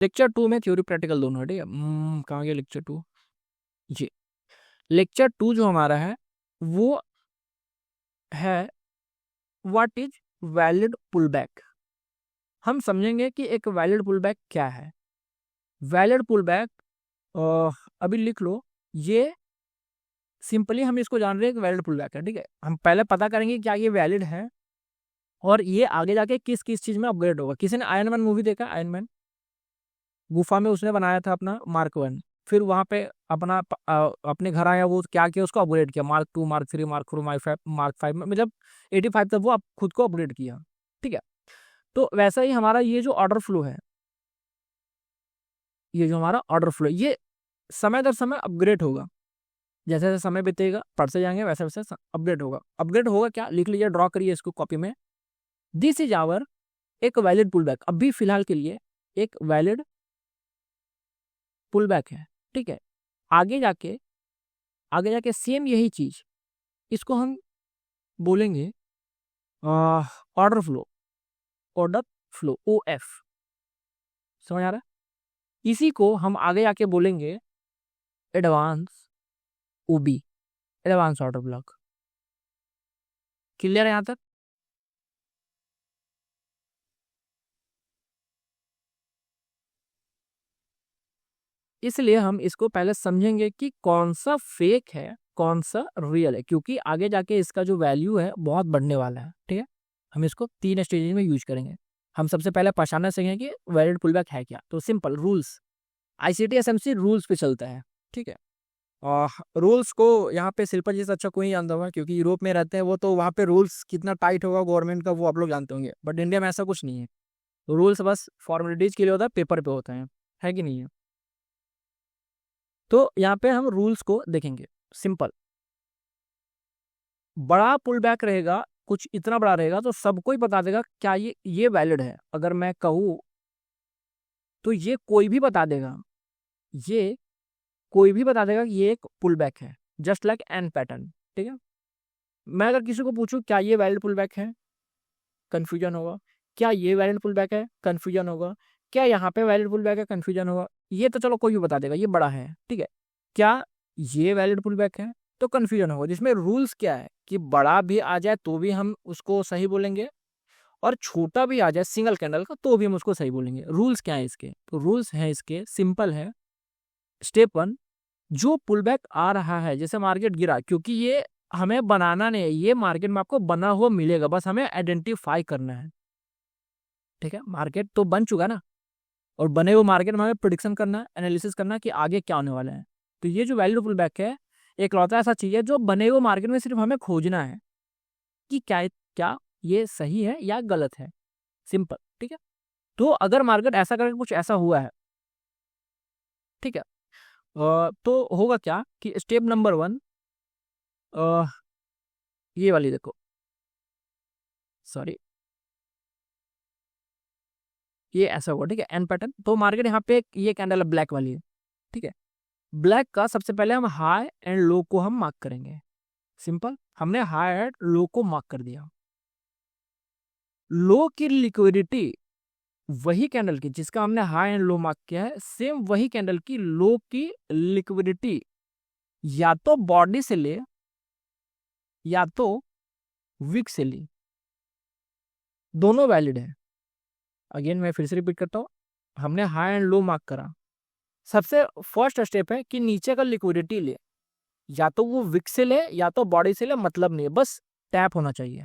Lecture 2 में theory practical दोनों है, ठीक है। कहाँ गया लेक्चर 2? जी, लेक्चर 2 जो हमारा है वो है व्हाट इज वैलिड पुलबैक। हम समझेंगे कि एक वैलिड पुलबैक क्या है। वैलिड पुलबैक अभी लिख लो, ये सिंपली हम इसको जान रहे हैं कि वैलिड पुलबैक है, ठीक है। हम पहले पता करेंगे क्या ये वैलिड है और ये आगे जाके किस किस चीज में अपग्रेड होगा। किसी ने आयरन मैन मूवी देखा? आयरन मैन गुफा में उसने बनाया था अपना मार्क 1, फिर वहां पे अपने घर आया, वो क्या किया, उसको अपग्रेड किया मार्क 2, मार्क 3, मार्क 4, मार्क 5 में, मतलब 85 तक वो खुद को अपग्रेड किया, ठीक है। तो वैसा ही हमारा ये जो ऑर्डर फ्लो है, ये जो हमारा ऑर्डर फ्लो है, ये समय दर समय अपग्रेड होगा। जैसे जैसे समय बीतेगा पढ़ते जाएंगे वैसे वैसे अपग्रेड होगा। अपग्रेड होगा क्या, लिख लीजिए, ड्रॉ करिए इसको कॉपी में। दिस इज आवर एक वैलिड पुलबैक, अभी फिलहाल के लिए एक वैलिड पुलबैक है, ठीक है। आगे जाके सेम यही चीज, इसको हम बोलेंगे order flow, order flow, O F. समझ आ रहा है? इसी को हम आगे जाके बोलेंगे एडवांस ओबी, एडवांस ऑर्डर ब्लॉक। क्लियर है यहां तक? इसलिए हम इसको पहले समझेंगे कि कौन सा फेक है कौन सा रियल है, क्योंकि आगे जाके इसका जो वैल्यू है बहुत बढ़ने वाला है, ठीक है। हम इसको 3 स्टेज में यूज करेंगे। हम सबसे पहले पहचानना सीखेंगे कि वैलिड पुलबैक है क्या। तो simple rules, ICT SMC rules पे चलता है, ठीक है। और रूल्स को यहाँ पे शिल्पा जी से अच्छा कोई नहीं जानता होगा, क्योंकि यूरोप में रहते हैं वो, तो वहाँ पे रूल्स कितना टाइट होगा गवर्नमेंट का वो आप लोग जानते होंगे, बट इंडिया में ऐसा कुछ नहीं है। रूल्स बस फॉर्मेलिटीज के लिए होता है, पेपर पे होता है कि नहीं है। तो यहाँ पे हम रूल्स को देखेंगे। सिंपल, बड़ा पुल बैक रहेगा, कुछ इतना बड़ा रहेगा तो सबको ही बता देगा क्या ये वैलिड है। अगर मैं कहूँ तो ये कोई भी बता देगा, ये कोई भी बता देगा कि ये एक पुल बैक है, जस्ट लाइक एन पैटर्न, ठीक है। मैं अगर किसी को पूछूं क्या ये वैलिड पुल बैक है, कंफ्यूजन होगा। क्या ये वैलिड पुल बैक है, कंफ्यूजन होगा। क्या यहाँ पे वैलिड पुल बैक है, कंफ्यूजन होगा। ये तो चलो कोई भी बता देगा ये बड़ा है, ठीक है। क्या ये वैलिड पुल बैक है, तो कंफ्यूजन होगा। जिसमें रूल्स क्या है कि बड़ा भी आ जाए तो भी हम उसको सही बोलेंगे, और छोटा भी आ जाए सिंगल कैंडल का तो भी हम उसको सही बोलेंगे। रूल्स क्या है इसके? तो रूल्स है इसके, सिंपल है। स्टेप 1, जो पुल बैक आ रहा है, जैसे मार्केट गिरा, क्योंकि ये हमें बनाना नहीं है, ये मार्केट में आपको बना हुआ मिलेगा, बस हमें आइडेंटिफाई करना है, ठीक है। मार्केट तो बन चुका ना, और बने हुए मार्केट में हमें प्रिडिक्शन करना, एनालिसिस करना कि आगे क्या होने वाला है। तो ये जो वैल्यू पुल बैक है, एक लौता ऐसा चीज है जो बने हुए मार्केट में सिर्फ हमें खोजना है कि क्या क्या ये सही है या गलत है, सिंपल, ठीक है। तो अगर मार्केट ऐसा करके कुछ ऐसा हुआ है, ठीक है, तो होगा क्या कि स्टेप नंबर 1, ये वाली देखो, सॉरी, ये ऐसा हुआ, ठीक है, एन पैटर्न। तो मार्केट यहाँ पे ये कैंडल ब्लैक वाली है, ठीक है। ब्लैक का सबसे पहले हम हाई एंड लो को हम मार्क करेंगे। सिंपल, हमने हाई एंड लो को मार्क कर दिया। लो की लिक्विडिटी वही कैंडल की जिसका हमने हाई एंड लो मार्क किया है, सेम वही कैंडल की लो की लिक्विडिटी या तो बॉडी से ले या तो विक से ली, दोनों वैलिड है। अगेन मैं फिर से रिपीट करता हूं, हमने हाई एंड लो मार्क करा। सबसे फर्स्ट स्टेप है कि नीचे का लिक्विडिटी ले, या तो वो विक से ले या तो बॉडी से ले, मतलब नहीं है, बस टैप होना चाहिए।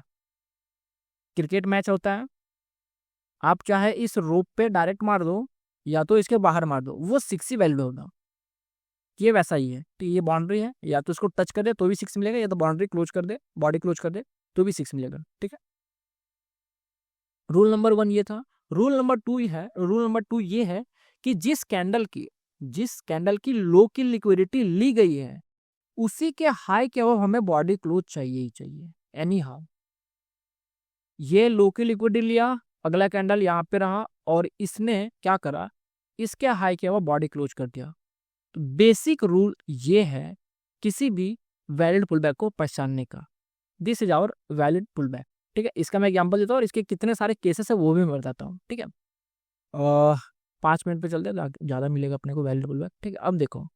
क्रिकेट मैच होता है, आप चाहे इस रोप पे डायरेक्ट मार दो या तो इसके बाहर मार दो, वो 6 ही वैलिड होगा। ये वैसा ही है, तो ये बाउंड्री है, या तो इसको टच कर दे तो भी 6 मिलेगा, या तो बाउंड्री क्लोज कर दे, बॉडी क्लोज कर दे तो भी 6 मिलेगा, ठीक है। रूल नंबर 1 ये था। रूल नंबर टू ये है कि जिस कैंडल की लो की लिक्विडिटी ली गई है उसी के हाई के अब हमें बॉडी क्लोज चाहिए ही चाहिए, एनी हाउ। ये लो की लिक्विडिटी लिया, अगला कैंडल यहाँ पे रहा और इसने क्या करा, इसके हाई के अब बॉडी क्लोज कर दिया। तो बेसिक रूल ये है किसी भी वैलिड पुलबैक को पहचानने का। This is our valid pullback, ठीक है। इसका मैं एग्जांपल देता हूँ और इसके कितने सारे केसेस है वो भी मैं बताता हूँ, ठीक है। 5 मिनट पे चलते हैं, ज़्यादा मिलेगा अपने को वैलिड पुल बैक। ठीक है, अब देखो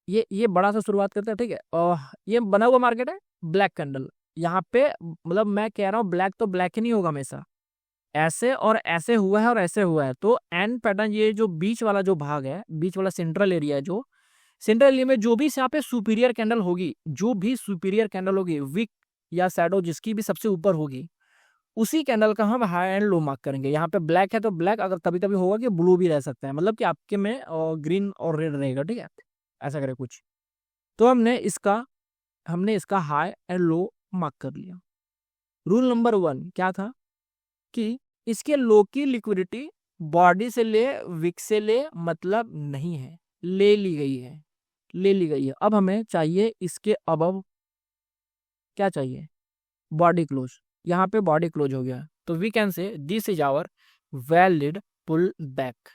ये बड़ा सा शुरुआत करते हैं। ठीक है, और ये बना हुआ मार्केट है ब्लैक कैंडल। यहाँ पे मतलब मैं कह रहा हूँ ब्लैक तो ब्लैक ही नहीं होगा हमेशा, ऐसे और ऐसे हुआ है और ऐसे हुआ है। तो एंड पैटर्न, ये जो बीच वाला जो भाग है, बीच वाला सेंट्रल एरिया है, जो सेंट्रल एरिया में जो भी यहाँ पे सुपीरियर कैंडल होगी, जो भी सुपीरियर कैंडल होगी, विक या शैडो जिसकी भी सबसे ऊपर होगी, उसी कैंडल का हम हाई एंड लो मार्क करेंगे। यहाँ पे ब्लैक है तो ब्लैक, अगर कभी कभी होगा कि ब्लू भी रह सकता है, मतलब कि आपके में ग्रीन और रेड रहेगा। ठीक है, ऐसा करें कुछ। तो हमने इसका हाई एंड लो मार्क कर लिया। रूल नंबर 1 क्या था कि इसके लो की लिक्विडिटी बॉडी से ले, विक से ले मतलब नहीं है, ले ली गई है, ले ली गई है। अब हमें चाहिए इसके अबव, क्या चाहिए, बॉडी क्लोज। यहाँ पे बॉडी क्लोज हो गया, तो we can say this is our valid pull back.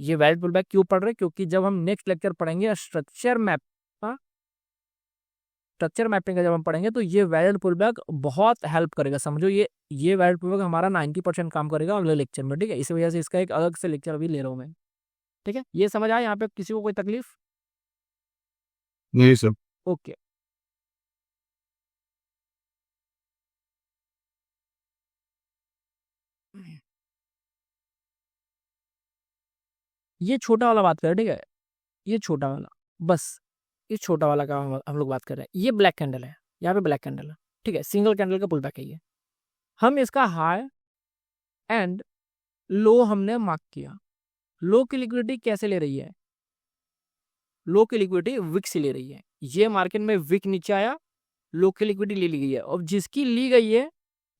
ये वैलिड पुल बैक क्यों पढ़ रहे हैं, क्योंकि जब हम नेक्स्ट लेक्चर पढ़ेंगे स्ट्रक्चर मैपिंग का जब हम पढ़ेंगे, तो ये वैलिड पुल बैक बहुत हेल्प करेगा। समझो ये वैलिड पुल बैक हमारा 90% काम करेगा अगले लेक्चर में। ठीक है, इस वजह से इसका एक अलग से लेक्चर अभी ले रहा हूँ मैं। ठीक है, ये समझ आया? यहाँ पे किसी को कोई तकलीफ? नहीं सर। ओके, ये छोटा वाला बात करें। ठीक है, ये छोटा वाला, बस ये छोटा वाला का हम लोग बात कर रहे हैं। ये ब्लैक कैंडल है, यहाँ पे ब्लैक कैंडल है। ठीक है, सिंगल कैंडल का पुल बैक है ये। हम इसका हाई एंड लो हमने मार्क किया। लो की लिक्विडिटी कैसे ले रही है? लो की लिक्विडिटी विक से ले रही है। ये मार्केट में विक नीचे आया, लो की लिक्विडिटी ले ली गई है, और जिसकी ली गई है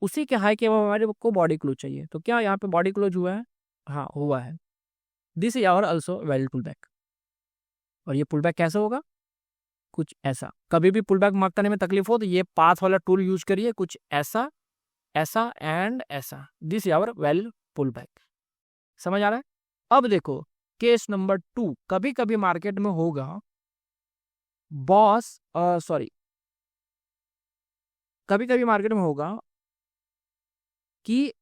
उसी के हाई के हमारे को बॉडी क्लोज चाहिए। तो क्या यहाँ पे बॉडी क्लोज हुआ है? हाँ, हुआ है। This is our also valid pull back. और ये पुल बैक कैसे होगा? कुछ ऐसा। कभी भी पुल बैक मार्क करने में तकलीफ हो तो ये पाथ वाला टूल यूज करिए, कुछ ऐसा, ऐसा एंड ऐसा। This is our valid pull back. समझ आ रहा है? अब देखो केस नंबर 2, कभी कभी मार्केट में होगा कभी कभी मार्केट में होगा कि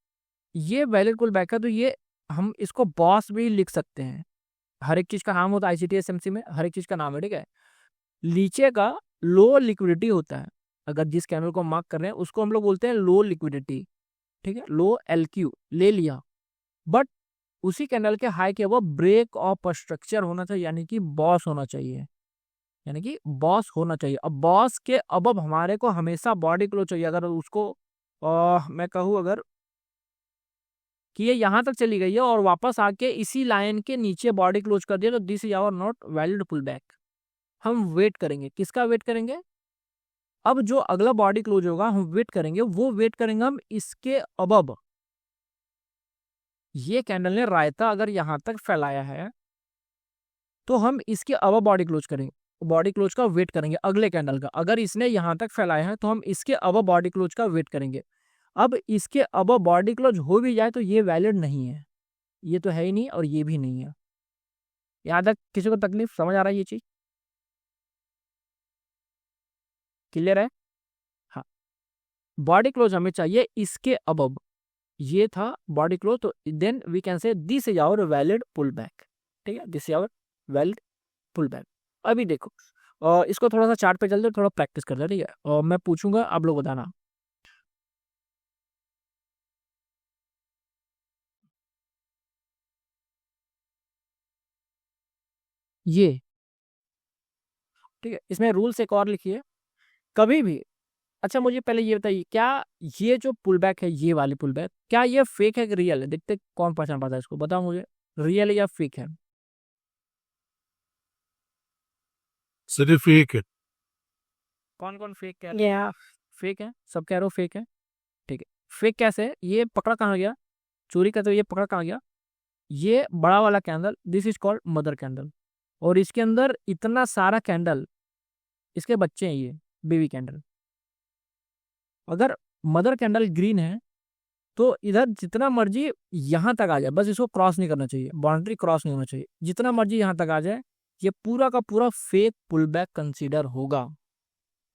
ये वैलिड पुल बैक है, तो ये हम इसको बॉस भी लिख सकते हैं। हर एक चीज का नाम होता है ICT-SMC में, हर एक चीज का नाम है। ठीक है, नीचे का लो लिक्विडिटी होता है, अगर जिस कैंडल को मार्क कर रहे हैं उसको हम लोग बोलते हैं लो लिक्विडिटी। ठीक है, लो LQ ले लिया, बट उसी कैंडल के हाई के वो ब्रेक ऑफ स्ट्रक्चर होना चाहिए, यानी कि बॉस होना चाहिए, यानी कि बॉस होना चाहिए। अब बॉस के अब हमारे को हमेशा बॉडी क्लोज चाहिए। अगर उसको मैं कहूँ अगर कि ये यहाँ तक चली गई है और वापस आके इसी लाइन के नीचे बॉडी क्लोज कर दिया, तो this is our not valid pull back. हम वेट करेंगे, किसका वेट करेंगे? अब जो अगला बॉडी क्लोज होगा हम वेट करेंगे, वो वेट करेंगे हम इसके अबव। ये कैंडल ने रायता अगर यहां तक फैलाया है तो हम इसके अबव बॉडी क्लोज करेंगे, बॉडी क्लोज का वेट करेंगे अगले कैंडल का। अगर इसने यहां तक फैलाया है तो हम इसके अबव बॉडी क्लोज का वेट करेंगे। अब इसके अबव बॉडी क्लोज हो भी जाए तो ये वैलिड नहीं है, ये तो है ही नहीं और ये भी नहीं है। यहाँ तक किसी को तकलीफ? समझ आ रहा है ये चीज? क्लियर है? हाँ, बॉडी क्लोज हमें चाहिए इसके अबव। ये था बॉडी क्लोज, तो then we can say this is our valid pull back. ठीक है, this is our valid pull back. अभी देखो इसको थोड़ा सा चार्ट पे चलते, थोड़ा प्रैक्टिस करते हैं। ठीक है, और मैं पूछूंगा, आप लोग बताना। ये ठीक है, इसमें रूल्स एक और लिखिए। कभी भी, अच्छा मुझे पहले ये बताइए, क्या ये जो पुल बैक है, ये वाली पुल बैक, क्या ये फेक है कि रियल है? देखते कौन पहचान पाता है इसको, बताओ मुझे, रियल है या फेक है? सिर्फ एक है। कौन कौन फेक कह रहे हैं? फेक है, सब कह रहे हो फेक है। ठीक है, फेक कैसे है? ये पकड़ा कहाँ गया? चोरी का, तो ये पकड़ा कहाँ गया? ये बड़ा वाला candle, this is called mother candle, और इसके अंदर इतना सारा कैंडल, इसके बच्चे हैं, ये बेबी कैंडल। अगर मदर कैंडल ग्रीन है तो इधर जितना मर्जी यहां तक आ जाए, बस इसको क्रॉस नहीं करना चाहिए, बाउंड्री क्रॉस नहीं होना चाहिए, जितना मर्जी यहां तक आ जाए, ये पूरा का पूरा फेक पुल बैक कंसीडर होगा,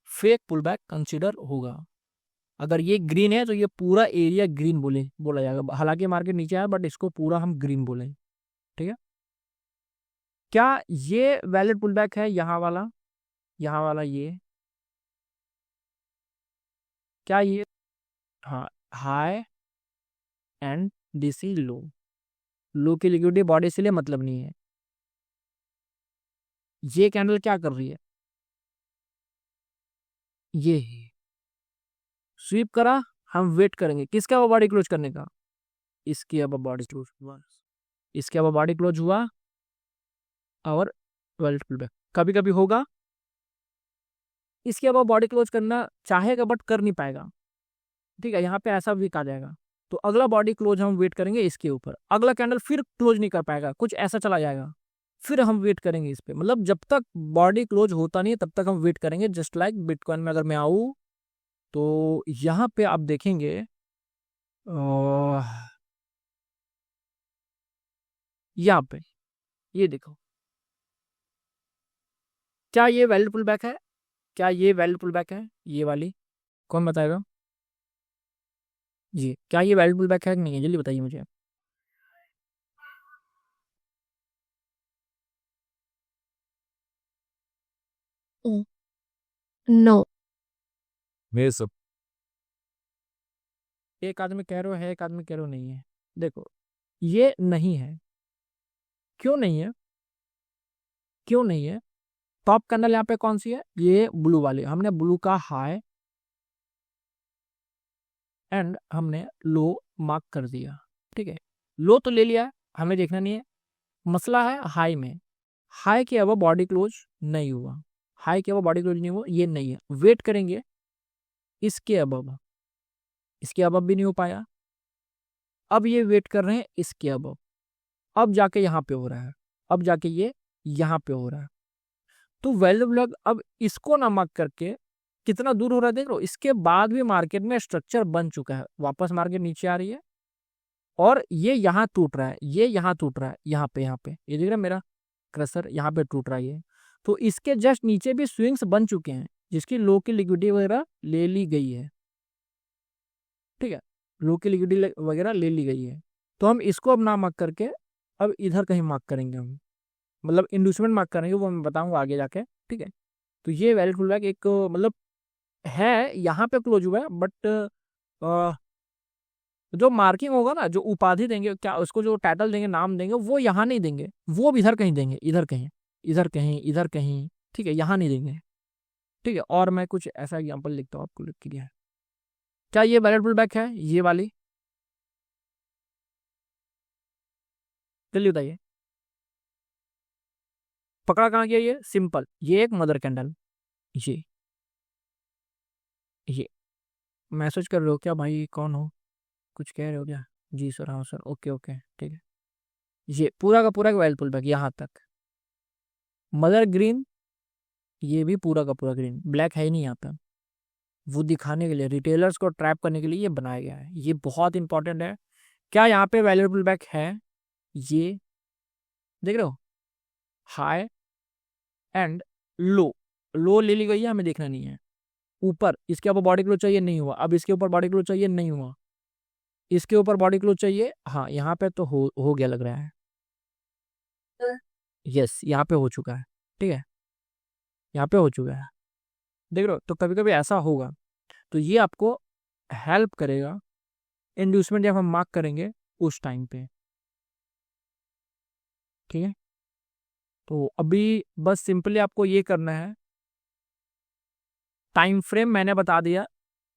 फेक पुल बैक कंसीडर होगा। अगर ये ग्रीन है तो ये पूरा एरिया ग्रीन बोला जाएगा। हालांकि मार्केट नीचे आया बट इसको पूरा हम ग्रीन बोलेंगे। ठीक है, क्या ये वैलिड पुल बैक है? यहाँ वाला ये, क्या ये? हाँ, high and this is low. Low की लिक्विडिटी बॉडी से लिए मतलब नहीं है। ये कैंडल क्या कर रही है? ये स्वीप करा, हम वेट करेंगे किसका? वो बॉडी क्लोज करने का। इसकी अब बॉडी क्लोज हुआ, इसके अब बॉडी क्लोज हुआ और वेल्ट पुल बैक कभी कभी होगा। इसके अब बॉडी क्लोज करना चाहेगा बट कर नहीं पाएगा। ठीक है, यहाँ पे ऐसा वीक आ जाएगा। तो अगला बॉडी क्लोज हम वेट करेंगे इसके ऊपर। अगला कैंडल फिर क्लोज नहीं कर पाएगा, कुछ ऐसा चला जाएगा, फिर हम वेट करेंगे इस पे। मतलब जब तक बॉडी क्लोज होता नहीं है तब तक हम वेट करेंगे। जस्ट लाइक बिटकॉइन में अगर मैं आऊँ तो यहाँ पे आप देखेंगे यहाँ पे ये देखो, क्या ये वैलिड पुल बैक है? क्या ये वैलिड पुल बैक है? ये वाली कौन बताएगा? जी, क्या ये वैलिड पुल बैक है कि नहीं है? जल्दी बताइए मुझे। नो। ये सब एक आदमी कह रहे हो है, एक आदमी कह रहे हो नहीं है। देखो, ये नहीं है। क्यों नहीं है? क्यों नहीं है? टॉप कैंडल यहाँ पे कौन सी है? ये ब्लू वाली। हमने ब्लू का हाई एंड हमने लो मार्क कर दिया। ठीक है, लो तो ले लिया है, हमें देखना नहीं है। मसला है हाई में। हाई के अब बॉडी क्लोज नहीं हुआ, हाई के अब बॉडी क्लोज नहीं हुआ, ये नहीं है। वेट करेंगे इसके अब, इसके अब भी नहीं हो पाया। अब ये वेट कर रहे हैं इसके अब जाके यहाँ पे हो रहा है, अब जाके ये यहाँ पे हो रहा है। तो वैल्यू ब्लॉक अब इसको ना मार्क करके कितना दूर हो रहा है देख लो। इसके बाद भी मार्केट में स्ट्रक्चर बन चुका है, वापस मार्केट नीचे आ रही है और ये यहाँ टूट रहा है, ये यहाँ टूट रहा है, यहाँ पे ये देख रहा है मेरा क्रसर, यहाँ पे टूट रहा है ये। तो इसके जस्ट नीचे भी स्विंग्स बन चुके हैं जिसकी लो की लिक्विडिटी वगैरह ले ली गई है। ठीक है, लो की लिक्विडिटी वगैरह ले ली गई है। तो हम इसको अब ना मार्क करके अब इधर कहीं मार्क करेंगे हम, मतलब इंड्यूसमेंट मार्क करेंगे, वो मैं बताऊंगा आगे जाके। ठीक है, तो ये वैलिड पुलबैक एक मतलब है, यहाँ पे क्लोज हुआ है बट जो मार्किंग होगा ना, जो उपाधि देंगे, क्या उसको जो टाइटल देंगे, नाम देंगे, वो यहाँ नहीं देंगे, वो भी इधर कहीं देंगे, इधर कहीं, इधर कहीं, इधर कहीं। ठीक है, यहाँ नहीं देंगे। ठीक है, और मैं कुछ ऐसा एग्जाम्पल लिखता हूँ आपको, लिख के दिया है। क्या ये वैलिड पुलबैक है? ये वाली जल्दी बताइए। पकड़ा कहाँ गया? ये सिंपल, ये एक मदर कैंडल। ये मैसेज कर रहे हो क्या भाई? कौन हो? कुछ कह रहे हो क्या? जी सर, हाँ सर, ओके ओके ठीक है। ये पूरा का पूरा वेल पुल बैक यहाँ तक, मदर ग्रीन, ये भी पूरा का पूरा ग्रीन, ब्लैक है ही नहीं यहाँ पे। वो दिखाने के लिए, रिटेलर्स को ट्रैप करने के लिए ये बनाया गया है। ये बहुत इंपॉर्टेंट है। क्या यहाँ पे वैल्यूएबल बैक है? ये देख रहे हो, हाई एंड लो, लो ले ली गई है, हमें देखना नहीं है। ऊपर इसके ऊपर बॉडी क्लोज चाहिए, नहीं हुआ। अब इसके ऊपर बॉडी क्लोज चाहिए, नहीं हुआ। इसके ऊपर बॉडी क्लोज चाहिए, हाँ यहाँ पे तो हो गया लग रहा है। यस, यहाँ पे हो चुका है। ठीक है, यहाँ पे हो चुका है, देख रहे हो। तो कभी कभी ऐसा होगा, तो ये आपको हेल्प करेगा इंड्यूसमेंट जब हम मार्क करेंगे उस टाइम पे। ठीक है, तो अभी बस सिंपली आपको ये करना है, टाइम फ्रेम मैंने बता दिया,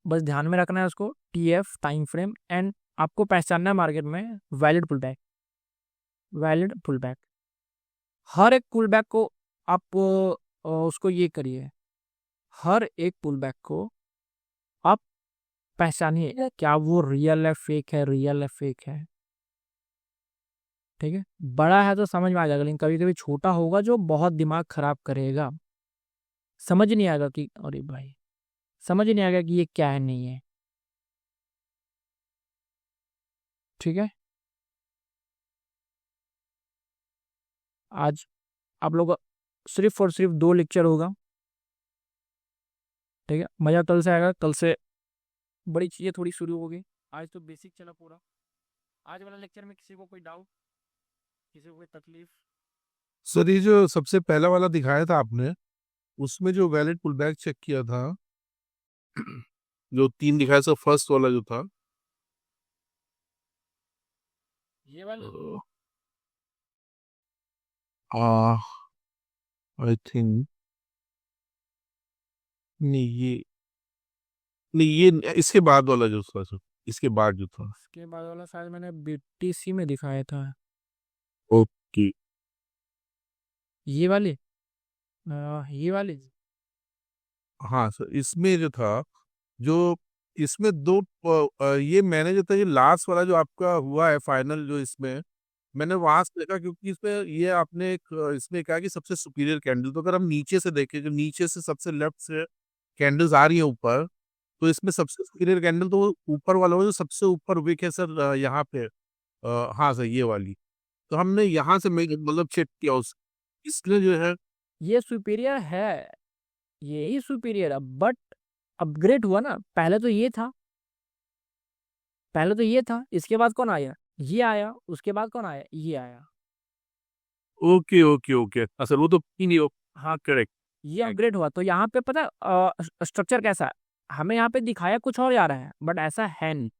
बस ध्यान में रखना है उसको, टीएफ टाइम फ्रेम, एंड आपको पहचानना है मार्केट में वैलिड पुल बैक, वैलिड पुल बैक। हर एक पुल बैक को आप उसको ये करिए, हर एक पुल बैक को आप पहचानिए, क्या वो रियल है फेक है, रियल है फेक है। ठीक है, बड़ा है तो समझ में आ जाएगा, लेकिन कभी कभी छोटा होगा जो बहुत दिमाग खराब करेगा। समझ नहीं आएगा कि अरे भाई, समझ नहीं आएगा कि ये क्या है, नहीं है। ठीक है, आज आप लोग सिर्फ और सिर्फ 2 लेक्चर होगा। ठीक है, मजा कल से आएगा। कल से बड़ी चीजें थोड़ी शुरू हो गई। आज तो बेसिक चला पूरा। आज वाला लेक्चर में किसी को कोई डाउट, किसी को कोई तकलीफ? सर ये जो सबसे पहला वाला दिखाया था आपने, उसमें जो वैलिड पुलबैक चेक किया था, जो 3 दिखाया था, फर्स्ट वाला जो था, ये वाला आई थिंक नहीं ये नहीं, ये इसके बाद वाला जो था सर, इसके बाद जो था। इसके बाद वाला शायद मैंने बीटीसी में दिखाया था। ओके। ये वाले ये वाले हाँ सर, इसमें जो था, जो इसमें दो ये मैंने जो था, ये लास्ट वाला जो आपका हुआ है फाइनल, जो इसमें मैंने वहां से देखा, क्योंकि इसमें ये आपने इसमें कहा कि सबसे सुपीरियर कैंडल, तो अगर हम नीचे से देखें, जो नीचे से सबसे लेफ्ट से कैंडल्स आ रही है ऊपर, तो इसमें सबसे सुपीरियर कैंडल तो वो ऊपर वाला हो, जो सबसे ऊपर विक है सर, यहाँ पे हाँ सर, ये वाली। तो हमने यहाँ से मतलब चेक किया इसलिए जो है, ये सुपीरियर है, यही सुपीरियर है, बट अपग्रेड हुआ ना। पहले तो ये था, पहले तो ये था, इसके बाद कौन आया? ये आया, उसके बाद कौन आया? ये आया। ओके ओके ओके, सर वो तो नहीं हो, हाँ करेक्ट। ये अपग्रेड हुआ। तो यहाँ पे पता स्ट्रक्चर कैसा है? हमें यहाँ पे दिखाया कुछ और जा रहा है, बट ऐसा है नहीं।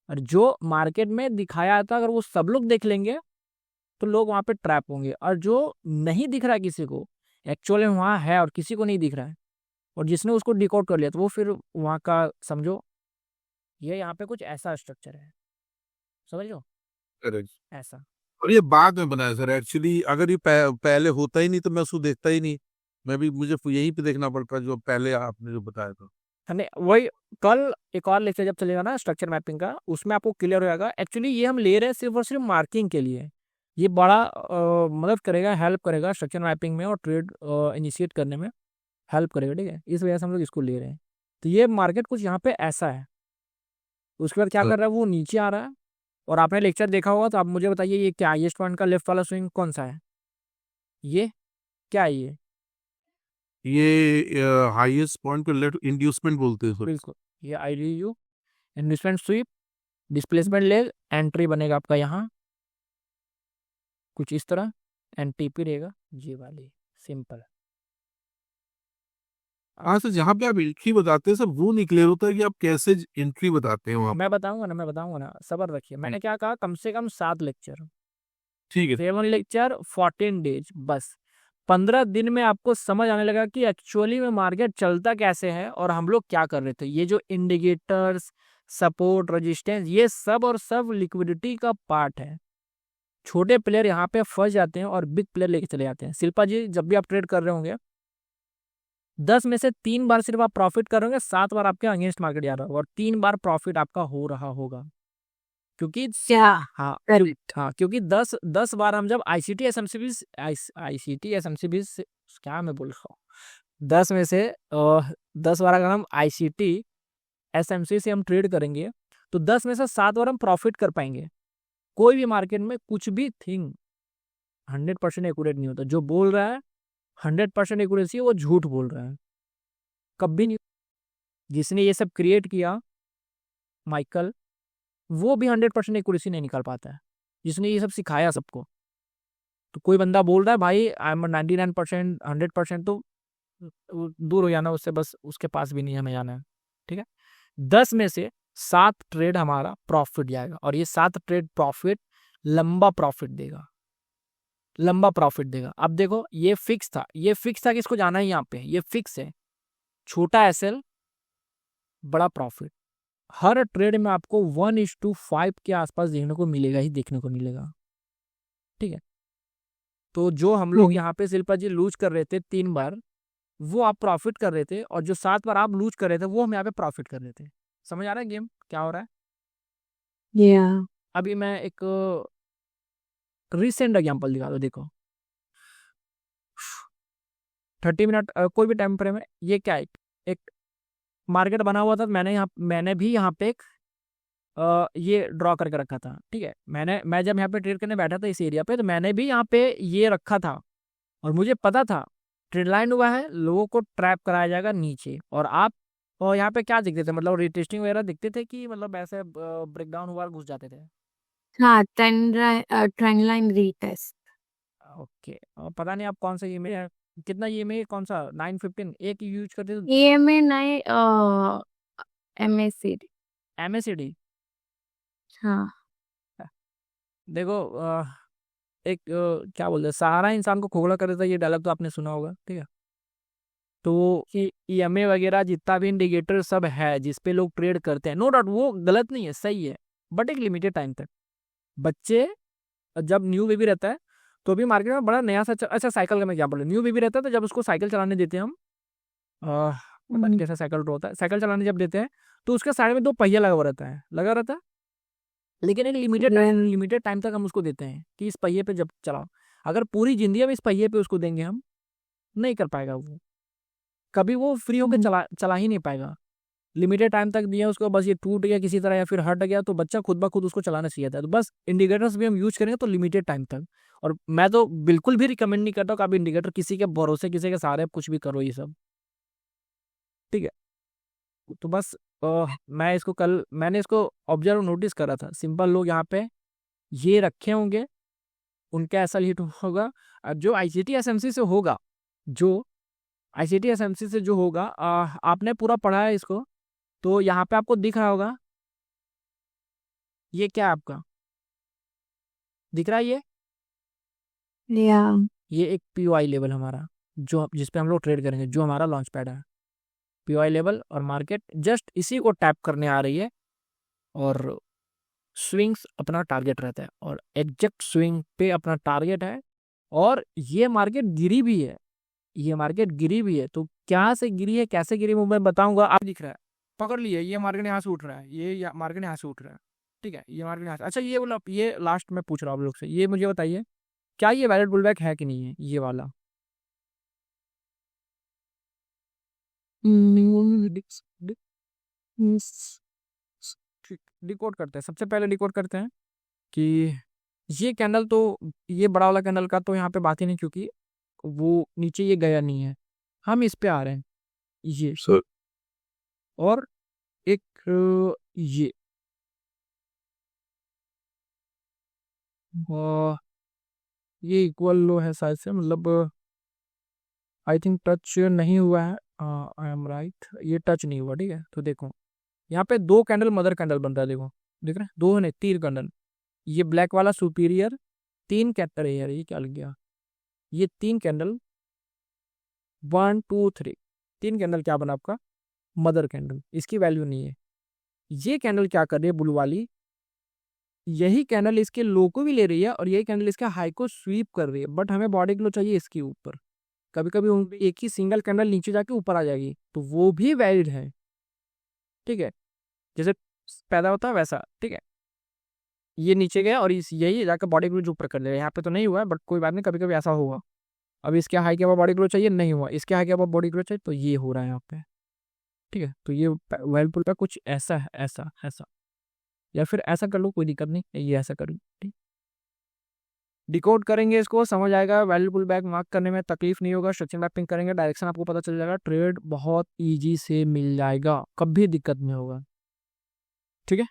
और जो मार्केट में दिखाया था, अगर वो सब लोग देख लेंगे तो लोग वहां पे ट्रैप होंगे। और जो नहीं दिख रहा है किसी को, एक्चुअली वहां है और किसी को नहीं दिख रहा है, और जिसने उसको डिकोड कर लिया, तो वो फिर वहां का समझो, ये यहाँ पे कुछ ऐसा स्ट्रक्चर है, समझ लो, करेक्ट। ऐसा। और ये बाद में बनाया सर, एक्चुअली अगर ये पहले होता ही नहीं तो मैं उसको देखता ही नहीं, मैं भी, मुझे यहीं पे देखना पड़ता जो पहले आपने जो बताया था। हमने वही, कल एक और लेक्चर जब चलेगा ना स्ट्रक्चर मैपिंग का, उसमें आपको क्लियर हो जाएगा। एक्चुअली ये हम ले रहे हैं सिर्फ और सिर्फ मार्किंग के लिए। ये बड़ा मदद करेगा, हेल्प करेगा स्ट्रक्चर मैपिंग में और ट्रेड इनिशिएट करने में हेल्प करेगा, ठीक है। इस वजह से हम लोग इसको ले रहे हैं। तो ये मार्केट कुछ यहाँ पे ऐसा है। उसके बाद क्या कर रहा है, वो नीचे आ रहा है। और आपने लेक्चर देखा होगा, तो आप मुझे बताइए ये क्या, हाईएस्ट पॉइंट का लेफ्ट वाला स्विंग कौन सा है? ये क्या है? ये हाईएस्ट पॉइंट पे लेफ्ट इंड्यूसमेंट बोलते हैं सर। बिल्कुल, ये IDU investment sweep, displacement leg, entry बनेगा आपका यहाँ कुछ इस तरह, NTP रहेगा ये वाली, सिंपल। हाँ सर, जहाँ पे आप एंट्री बताते हैं सर, वो नहीं क्लियर होता है कि आप कैसे एंट्री बताते हैं वहाँ। मैं बताऊंगा ना, सबर रखिए। मैंने क्या कहा, कम से कम 7 लेक्चर, ठीक है। 7 लेक्चर 14 डेज, बस 15 दिन में आपको समझ आने लगा कि एक्चुअली में मार्केट चलता कैसे है और हम लोग क्या कर रहे थे। ये जो इंडिकेटर्स, सपोर्ट, रेजिस्टेंस, ये सब और सब लिक्विडिटी का पार्ट है। छोटे प्लेयर यहाँ पे फंस जाते हैं और बिग प्लेयर लेके चले जाते हैं। शिल्पा जी, जब भी आप ट्रेड कर रहे होंगे, 10 में से 3 बार सिर्फ आप प्रॉफिट कर रहे होंगे, 7 बार आपके अगेंस्ट मार्केट जा रहा होगा, और 3 बार प्रॉफिट आपका हो रहा होगा। क्योंकि हाँ करेक्ट, हाँ, क्योंकि 10 बार हम जब आईसीटी एसएमसीबी से, क्या मैं बोल रहा हूँ, 10 में से 10 बार अगर हम ICT SMC से हम ट्रेड करेंगे, तो 10 में से 7 बार हम प्रॉफिट कर पाएंगे। कोई भी मार्केट में कुछ भी थिंग 100% एक्यूरेट नहीं होता। जो बोल रहा है 100% एक्यूरेसी, वो झूठ बोल रहा है, कभी नहीं। जिसने ये सब क्रिएट किया, माइकल, वो भी 100% एक्यूरेसी नहीं निकाल पाता है, जिसने ये सब सिखाया सबको। तो कोई बंदा बोल रहा है भाई आई एम 99%, 100%, तो दूर हो जाना उससे, बस उसके पास भी नहीं हमें जाना है, ठीक है। 10 में से 7 ट्रेड हमारा प्रॉफिट जाएगा, और ये 7 ट्रेड प्रॉफिट लंबा प्रॉफिट देगा, लंबा प्रॉफिट देगा। अब देखो, ये फिक्स था, ये फिक्स था कि इसको जाना है यहाँ पे, ये फिक्स है। छोटा SL, बड़ा प्रॉफिट। हर ट्रेड में आपको 1:5 के आसपास देखने को मिलेगा ही देखने को मिलेगा, ठीक है। तो जो हम लोग यहाँ पे शिल्पा जी लूज कर रहे थे 3 बार, वो आप प्रॉफिट कर रहे थे, और जो 7 बार आप लूज कर रहे थे, वो हम यहाँ पे प्रॉफिट कर रहे थे। समझ आ रहा है गेम क्या हो रहा है? अभी मैं एक रिसेंट एग्जाम्पल दिखा दो, देखो 30 मिनट कोई भी टाइम फ्रेम है। ये क्या है, एक मार्केट बना हुआ था, मैंने भी यहाँ पे एक ये ड्रॉ करके रखा था, ठीक है। मैं जब यहाँ पे ट्रेड करने बैठा था इस एरिया पे, तो मैंने भी यहाँ पे ये रखा था, और मुझे पता था ट्रेड लाइन हुआ है, लोगों को ट्रैप कराया जाएगा नीचे, और आप और यहाँ पे क्या दिखते थे, मतलब रिटेस्टिंग वगैरह दिखते थे कि मतलब ऐसे ब्रेकडाउन हुआ और घुस जाते थे? हाँ, ट्रेंड लाइन रीटेस्ट। ओके, पता नहीं आप कौन सा ईमेल है, कितना ईमेल, कौन सा 915 एक यूज करते थे? EMA नहीं, MACD। MACD। हाँ। देखो एक क्या बोलते हैं, सहारा इंसान को खोखला कर देता है, ये डायलॉग तो आपने सुना होगा, ठीक है? तो EMA वगैरह जितना भी इंडिकेटर सब है जिस पे लोग ट्रेड करते हैं, नो डाउट वो गलत नहीं है, सही है, बट एक लिमिटेड टाइम तक। बच्चे जब न्यू बेबी रहता है तो अभी मार्केट में बड़ा नया सा अच्छा साइकिल का मैं एग्जाम्पल न्यू बेबी रहता है तो जब उसको साइकिल चलाने देते हैं हम, पता नहीं कैसा साइकिल होता है, साइकिल चलाने जब देते हैं तो उसके साइड में 2 पहिया लगा रहता है, लेकिन एक लिमिटेड टाइम तक हम उसको देते हैं कि इस पहिए पे जब चलाओ। अगर पूरी जिंदगी हम इस पहिए पे उसको देंगे, हम नहीं कर पाएगा वो, कभी वो फ्री होकर चला ही नहीं पाएगा। लिमिटेड टाइम तक दिया उसको, बस ये टूट गया किसी तरह या फिर हट गया तो बच्चा खुद ब खुद उसको चलाना चाहिए था। तो बस इंडिकेटर्स भी हम यूज करेंगे तो लिमिटेड टाइम तक। और मैं तो बिल्कुल भी रिकमेंड नहीं करता हूँ कि आप इंडिकेटर किसी के भरोसे किसी के सहारे कुछ भी करो ये सब, ठीक है? तो बस मैंने इसको ऑब्जर्व नोटिस करा था, सिंपल लोग यहाँ पे ये रखे होंगे, उनका ऐसा हिट होगा। जो आईसीटी एसएमसी से होगा, जो आईसीटी एसएमसी से जो होगा, आपने पूरा पढ़ा है इसको, तो यहाँ पे आपको दिख रहा होगा, ये क्या है आपका, दिख रहा है या ये एक पीओआई लेवल हमारा, जो जिस पे हम लोग ट्रेड करेंगे, जो हमारा लॉन्च पैड है, पीओआई लेवल और मार्केट जस्ट इसी को टैप करने आ रही है, और स्विंग्स अपना टारगेट रहता है, और एग्जैक्ट स्विंग पे अपना टारगेट है। और ये मार्केट गिरी भी है, ये मार्केट गिरी भी है, तो क्या से गिरी है, कैसे गिरी, वो मैं बताऊंगा। आप दिख रहा है, पकड़ लिए, ये मार्केट यहाँ से उठ रहा है, ये मार्केट यहाँ से उठ रहा है, ठीक है? ये मार्केट यहाँ से, अच्छा ये बोला, ये लास्ट में पूछ रहा हूँ आप लोग से, ये मुझे बताइए क्या ये वैलिड पुलबैक है कि नहीं है, ये वाला? डिकोड करते हैं, सबसे पहले डिकोड करते हैं कि ये कैंडल तो, ये बड़ा वाला कैंडल का तो यहाँ पे बात ही नहीं, क्योंकि वो नीचे ये गया नहीं है, हम इस पे आ रहे हैं, ये सर और एक ये और ये इक्वल लो है शायद से, मतलब आई थिंक टच नहीं हुआ है, आई एम राइट, ये टच नहीं हुआ, ठीक है? तो देखो यहाँ पे 2 कैंडल मदर कैंडल बन रहा है, देखो देख रहे हैं, 2 नहीं 3 कैंडल, ये ब्लैक वाला सुपीरियर, 3 कैंडल है यार, ये क्या लग गया, ये 3 कैंडल 1 2 3, 3 कैंडल क्या बना आपका, मदर कैंडल, इसकी वैल्यू नहीं है। ये कैंडल क्या कर रही है ब्लू वाली, यही कैंडल इसके लो को भी ले रही है और यही कैंडल इसका हाई को स्वीप कर रही है, बट हमें बॉडी ग्लो चाहिए इसके ऊपर। कभी कभी एक ही सिंगल कैंडल नीचे जाके ऊपर आ जाएगी तो वो भी वैलिड है, ठीक है? जैसे पैदा होता है वैसा, ठीक है? ये नीचे गया और इस यही जाकर बॉडी ग्लो ऊपर कर देगा, यहाँ पे तो नहीं हुआ है बट कोई बात नहीं, कभी कभी ऐसा होगा। अब इसके हाई के बाद बॉडी ग्लो चाहिए, नहीं हुआ, इसके हाई के बाद बॉडी ग्लो चाहिए, तो ये हो रहा है यहाँ पे, ठीक है? तो ये वेलपुल का कुछ ऐसा है, ऐसा ऐसा, या फिर ऐसा कर लो, कोई दिक्कत नहीं, ये ऐसा कर लो, ठीक? डिकोड करेंगे इसको, समझ आएगा, वैल्यूबल बैक मार्क करने में तकलीफ नहीं होगा, स्ट्रक्चर मैपिंग करेंगे, डायरेक्शन आपको पता चल जाएगा, ट्रेड बहुत इजी से मिल जाएगा, कभी दिक्कत नहीं होगा, ठीक है?